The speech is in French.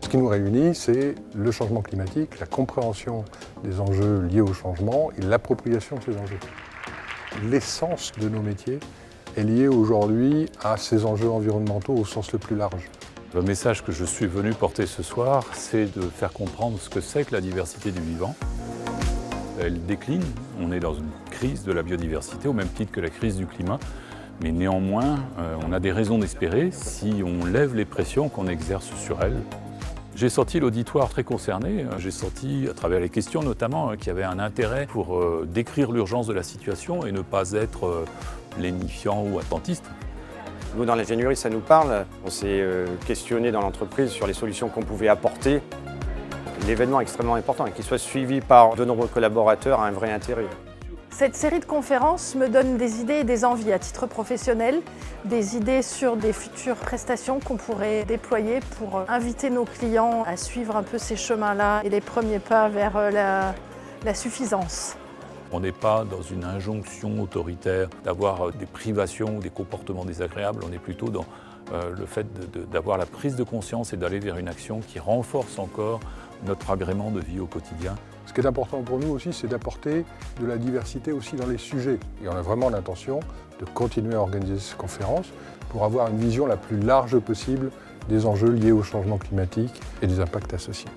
Ce qui nous réunit, c'est le changement climatique, la compréhension des enjeux liés au changement et l'appropriation de ces enjeux. L'essence de nos métiers est liée aujourd'hui à ces enjeux environnementaux au sens le plus large. Le message que je suis venu porter ce soir, c'est de faire comprendre ce que c'est que la diversité du vivant. Elle décline, on est dans une crise de la biodiversité au même titre que la crise du climat, mais néanmoins, on a des raisons d'espérer si on lève les pressions qu'on exerce sur elle. J'ai senti l'auditoire très concerné, j'ai senti, à travers les questions notamment, qu'il y avait un intérêt pour décrire l'urgence de la situation et ne pas être lénifiant ou attentiste. Nous, dans l'ingénierie, ça nous parle. On s'est questionné dans l'entreprise sur les solutions qu'on pouvait apporter. L'événement est extrêmement important et qu'il soit suivi par de nombreux collaborateurs a un vrai intérêt. Cette série de conférences me donne des idées et des envies à titre professionnel, des idées sur des futures prestations qu'on pourrait déployer pour inviter nos clients à suivre un peu ces chemins-là et les premiers pas vers la suffisance. On n'est pas dans une injonction autoritaire d'avoir des privations ou des comportements désagréables, on est plutôt dans le fait d'avoir la prise de conscience et d'aller vers une action qui renforce encore notre agrément de vie au quotidien. Ce qui est important pour nous aussi, c'est d'apporter de la diversité aussi dans les sujets. Et on a vraiment l'intention de continuer à organiser ces conférences pour avoir une vision la plus large possible des enjeux liés au changement climatique et des impacts associés.